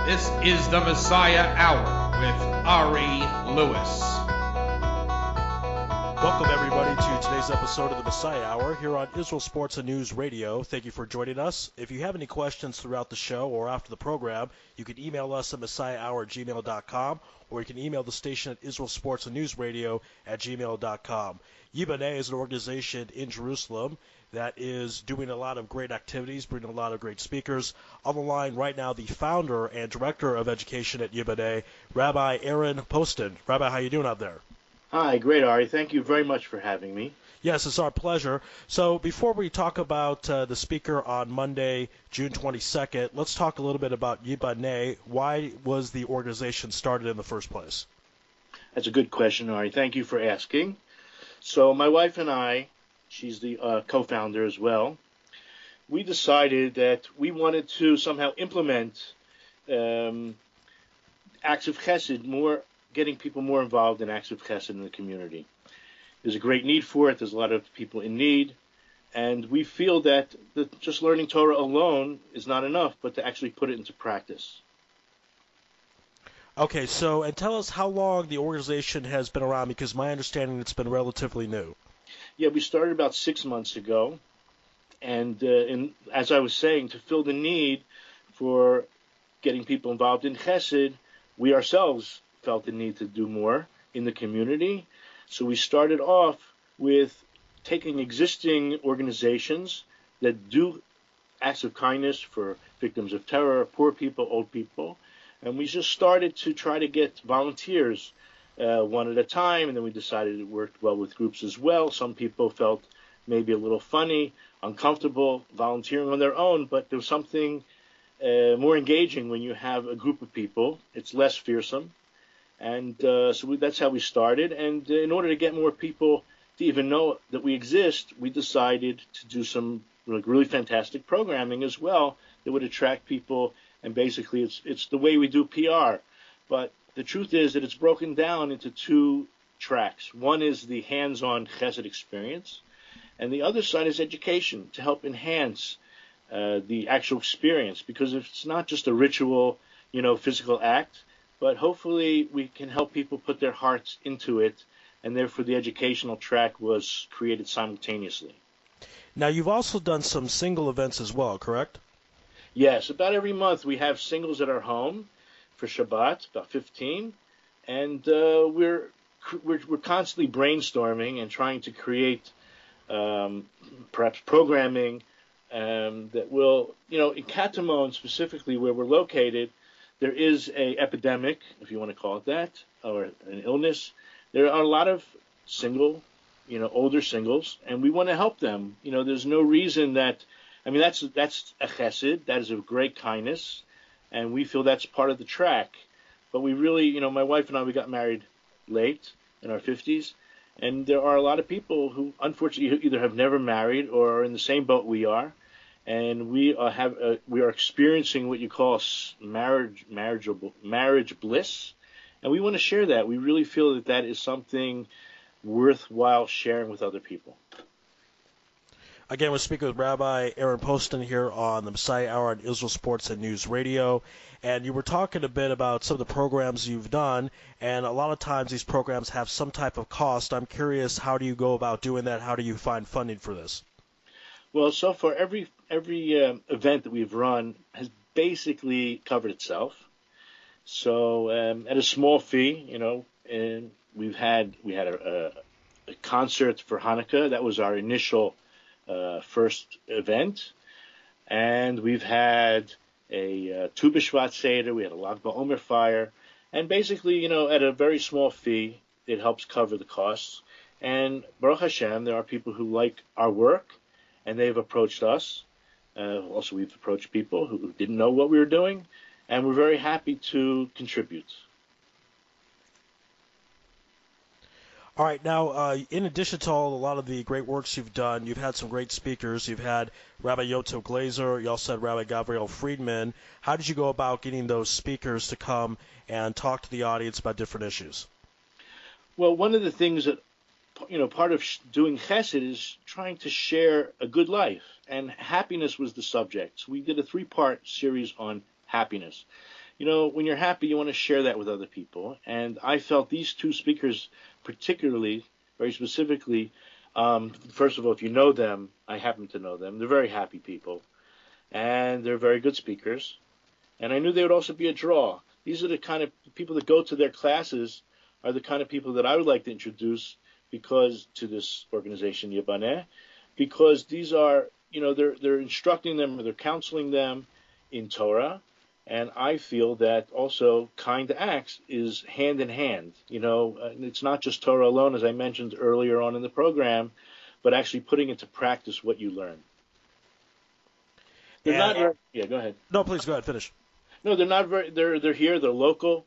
This is the Messiah Hour with Ari Lewis. Welcome, everybody, to today's episode of the Messiah Hour here on Israel Sports and News Radio. Thank you for joining us. If you have any questions throughout the show or after the program, you can email us at messiahhour@gmail.com, or you can email the station at Israel Sports and News Radio at gmail.com. Yiboneh is an organization in Jerusalem that is doing a lot of great activities, bringing a lot of great speakers. On the line right now, the founder and director of education at Yiboneh, Rabbi Aaron Poston. Rabbi, how you doing out there? Hi, great, Ari. Thank you very much for having me. Yes, it's our pleasure. So before we talk about the speaker on Monday, June 22nd, let's talk a little bit about Yiboneh. Why was the organization started in the first place? That's a good question, Ari. Thank you for asking. So my wife and I, she's the co-founder as well, we decided that we wanted to somehow implement acts of chesed, getting people more involved in acts of chesed in the community. There's a great need for it. There's a lot of people in need. And we feel that just learning Torah alone is not enough, but to actually put it into practice. Okay, so and tell us how long the organization has been around, because my understanding it's been relatively new. Yeah, we started about 6 months ago. And as I was saying, to fill the need for getting people involved in chesed, we ourselves felt the need to do more in the community. So we started off with taking existing organizations that do acts of kindness for victims of terror, poor people, old people, and we just started to try to get volunteers one at a time, and then we decided it worked well with groups as well. Some people felt maybe a little funny, uncomfortable volunteering on their own, but there was something more engaging when you have a group of people. It's less fearsome. And that's how we started. And in order to get more people to even know that we exist, we decided to do some really fantastic programming as well that would attract people. And basically, it's the way we do PR. But the truth is that it's broken down into two tracks. One is the hands-on chesed experience, and the other side is education to help enhance the actual experience. Because if it's not just a ritual, physical act, but hopefully we can help people put their hearts into it, and therefore the educational track was created simultaneously. Now, you've also done some single events as well, correct? Yes, about every month we have singles at our home for Shabbat, about 15, and we're constantly brainstorming and trying to create perhaps programming that will, in Katamon specifically where we're located, there is an epidemic, if you want to call it that, or an illness. There are a lot of older singles, and we want to help them. There's no reason that's a chesed, that is a great kindness, and we feel that's part of the track. But we really, my wife and I, we got married late, in our 50s, and there are a lot of people who, unfortunately, either have never married or are in the same boat we are. And we are experiencing what you call marriage bliss, and we want to share that. We really feel that is something worthwhile sharing with other people. Again, we're speaking with Rabbi Aaron Poston here on the Messiah Hour on Israel Sports and News Radio, and you were talking a bit about some of the programs you've done, and a lot of times these programs have some type of cost. I'm curious, how do you go about doing that? How do you find funding for this? Well, so far every event that we've run has basically covered itself. So at a small fee, and we had a concert for Hanukkah. That was our initial first event, and we've had a Tu B'Shvat Seder. We had a Lag BaOmer fire, and basically, at a very small fee, it helps cover the costs. And Baruch Hashem, there are people who like our work, and they've approached us. Also, we've approached people who didn't know what we were doing, and we're very happy to contribute. All right. Now, in addition to a lot of the great works you've done, you've had some great speakers. You've had Rabbi Yoto Glazer. You also had Rabbi Gabriel Friedman. How did you go about getting those speakers to come and talk to the audience about different issues? Well, one of the things that part of doing chesed is trying to share a good life, and happiness was the subject. So we did a 3-part series on happiness. when you're happy, you want to share that with other people. And I felt these two speakers particularly, very specifically, first of all, if you know them, I happen to know them. They're very happy people, and they're very good speakers. And I knew they would also be a draw. These are the kind of people that go to their classes are the kind of people that I would like to introduce to this organization, Yiboneh, because these are, they're instructing them or they're counseling them in Torah. And I feel that also kind acts is hand in hand. It's not just Torah alone, as I mentioned earlier on in the program, but actually putting into practice what you learn. Yeah, go ahead. No, please go ahead. Finish. No, they're not very. They're here. They're local,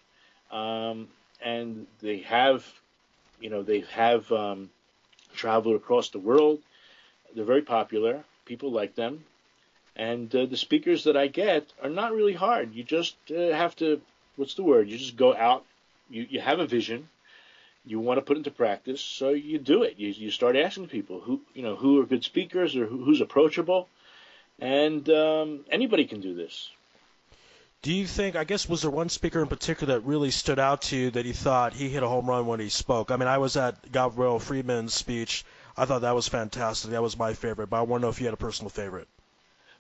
and they have traveled across the world. They're very popular. People like them. And the speakers that I get are not really hard. You just have to, what's the word? You just go out. You have a vision. You want to put into practice, so you do it. You start asking people who are good speakers or who's approachable, and anybody can do this. Do you think, I guess, was there one speaker in particular that really stood out to you that you thought he hit a home run when he spoke? I mean, I was at Gabriel Friedman's speech. I thought that was fantastic. That was my favorite, but I want to know if you had a personal favorite.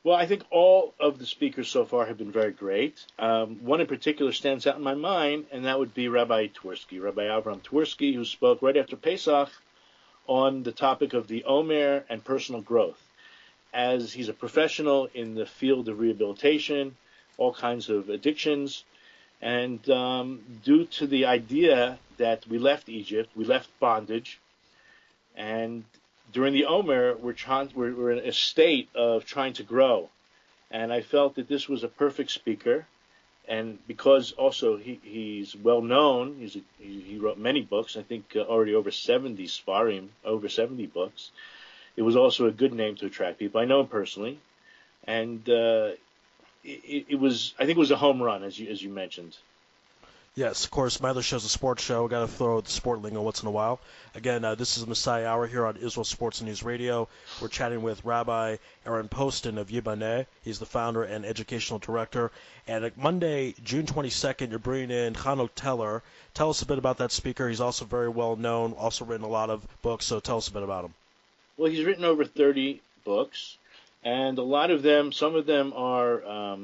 Well, I think all of the speakers so far have been very great. One in particular stands out in my mind, and that would be Rabbi Avram Twersky, who spoke right after Pesach on the topic of the Omer and personal growth. As he's a professional in the field of rehabilitation, all kinds of addictions, and due to the idea that we left Egypt, we left bondage, and during the Omer, we're in a state of trying to grow. And I felt that this was a perfect speaker. And because also he's well known, he wrote many books, I think already over 70 Sfarim, over 70 books. It was also a good name to attract people. I know him personally. And I think it was a home run, as you mentioned. Yes, of course, my other show's a sports show. Got to throw the sport lingo once in a while. Again, this is Messiah Hour here on Israel Sports and News Radio. We're chatting with Rabbi Aaron Poston of Yiboneh. He's the founder and educational director. And Monday, June 22nd, you're bringing in Hanoch Teller. Tell us a bit about that speaker. He's also very well known, also written a lot of books, so tell us a bit about him. Well, he's written over 30 books, and a lot of them, some of them are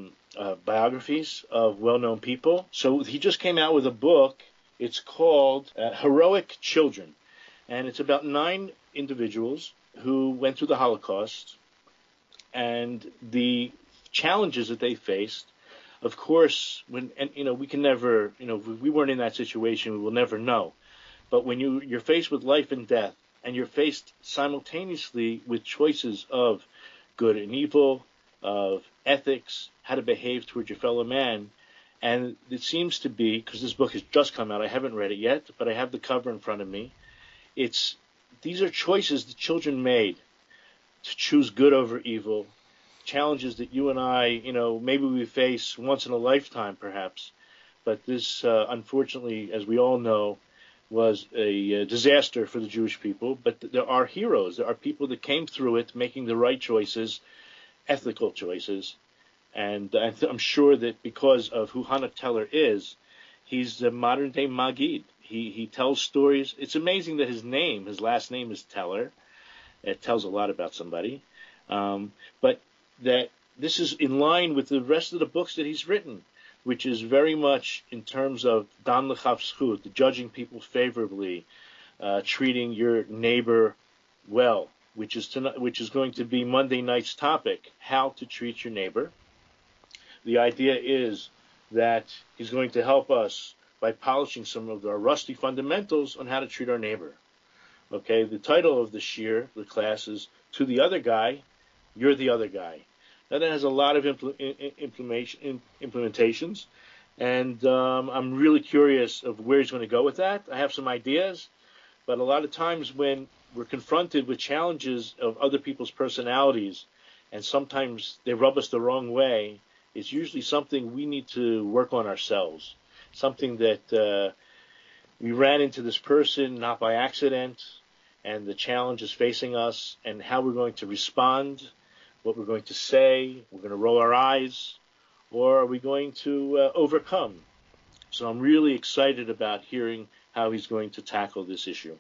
biographies of well-known people. So he just came out with a book. It's called Heroic Children, and it's about 9 individuals who went through the Holocaust and the challenges that they faced. Of course, we can never, we weren't in that situation, we will never know. But when you're faced with life and death, and you're faced simultaneously with choices of good and evil, of ethics, how to behave towards your fellow man. And it seems to be, because this book has just come out, I haven't read it yet, but I have the cover in front of me. These are choices the children made to choose good over evil, challenges that you and I, maybe we face once in a lifetime perhaps. But this, unfortunately, as we all know, was a disaster for the Jewish people. But there are heroes. There are people that came through it making the right choices, ethical choices. And I'm sure that because of who Hanoch Teller is, he's the modern-day Magid. He tells stories. It's amazing that his last name is Teller. It tells a lot about somebody. But that this is in line with the rest of the books that he's written, which is very much in terms of Dan L'chav Zchut, judging people favorably, treating your neighbor well, which is going to be Monday night's topic, how to treat your neighbor. The idea is that he's going to help us by polishing some of our rusty fundamentals on how to treat our neighbor. Okay, the title of the shir, the class, is To the Other Guy, You're the Other Guy. Now that has a lot of implementations, and I'm really curious of where he's going to go with that. I have some ideas, but a lot of times when we're confronted with challenges of other people's personalities, and sometimes they rub us the wrong way, it's usually something we need to work on ourselves, something that we ran into this person not by accident, and the challenge is facing us, and how we're going to respond, what we're going to say, we're going to roll our eyes, or are we going to overcome? So I'm really excited about hearing how he's going to tackle this issue.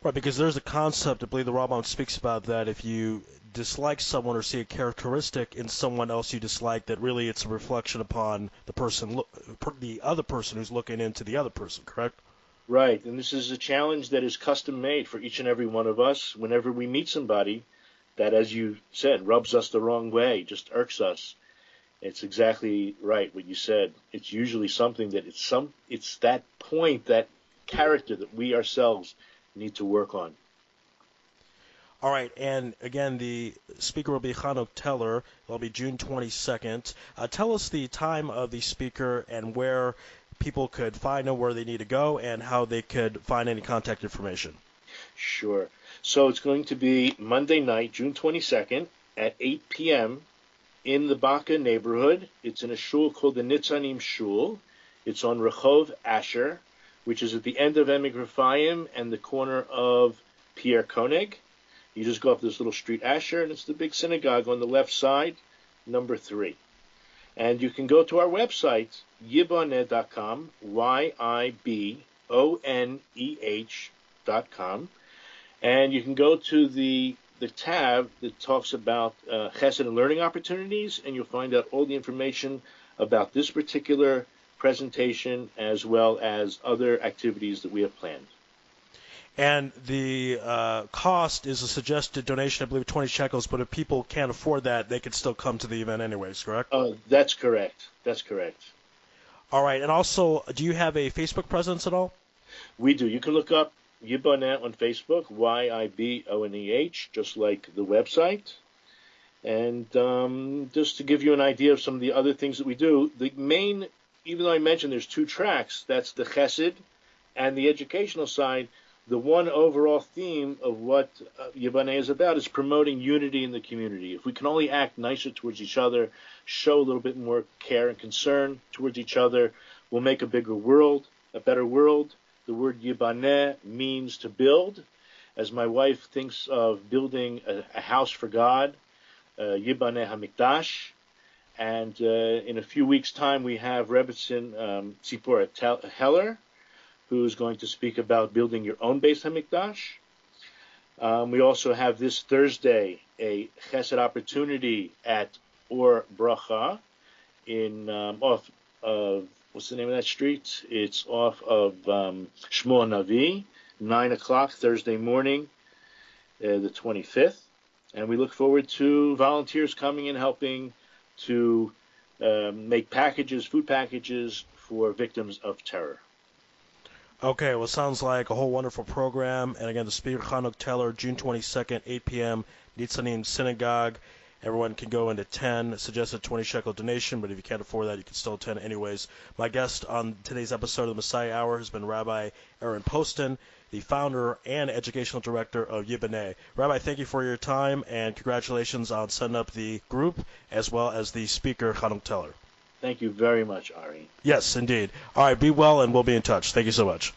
Right, because there's a concept, I believe the Rambam speaks about that if you dislike someone or see a characteristic in someone else you dislike, that really it's a reflection upon the other person who's looking into the other person, correct? Right, and this is a challenge that is custom made for each and every one of us. Whenever we meet somebody that, as you said, rubs us the wrong way, just irks us, it's exactly right what you said. It's usually something that it's that point, that character that we ourselves need to work on. All right, and again, the speaker will be Hanoch Teller. It'll be June 22nd. Tell us the time of the speaker and where people could find him, where they need to go, and how they could find any contact information. Sure. So it's going to be Monday night, June 22nd, at 8 p.m. in the Baka neighborhood. It's in a shul called the Nitzanim Shul. It's on Rehov Asher, which is at the end of Emek Rafayim and the corner of Pierre Koenig. You just go up this little street, Asher, and it's the big synagogue on the left side, number 3. And you can go to our website, Yiboneh.com, Yiboneh.com, and you can go to the tab that talks about Chesed and learning opportunities, and you'll find out all the information about this particular presentation as well as other activities that we have planned. And the cost is a suggested donation, I believe 20 shekels, but if people can't afford that, they could still come to the event anyways, correct? That's correct. That's correct. All right, and also, do you have a Facebook presence at all? We do. You can look up Yiboneh on Facebook, Yiboneh, just like the website. And just to give you an idea of some of the other things that we do, the main, even though I mentioned there's 2 tracks, that's the Chesed and the educational side. The one overall theme of what Yiboneh is about is promoting unity in the community. If we can only act nicer towards each other, show a little bit more care and concern towards each other, we'll make a bigger world, a better world. The word Yiboneh means to build. As my wife thinks of building a house for God, Yiboneh HaMikdash. And in a few weeks' time, we have Rebbetzin Tzipora Heller, who's going to speak about building your own Beis HaMikdash. We also have this Thursday a Chesed opportunity at Or Bracha off of, what's the name of that street? It's off of Shmuel Navi, 9 o'clock Thursday morning, the 25th. And we look forward to volunteers coming and helping to make food packages for victims of terror. Okay, well, sounds like a whole wonderful program. And again, the speaker, Hanoch Teller, June 22nd, 8 p.m., Nitzanim Synagogue. Everyone can go into 10, suggested 20 shekel donation, but if you can't afford that, you can still attend anyways. My guest on today's episode of the Messiah Hour has been Rabbi Aaron Poston, the founder and educational director of Yiboneh. Rabbi, thank you for your time, and congratulations on setting up the group, as well as the speaker, Hanoch Teller. Thank you very much, Ari. Yes, indeed. All right, be well, and we'll be in touch. Thank you so much.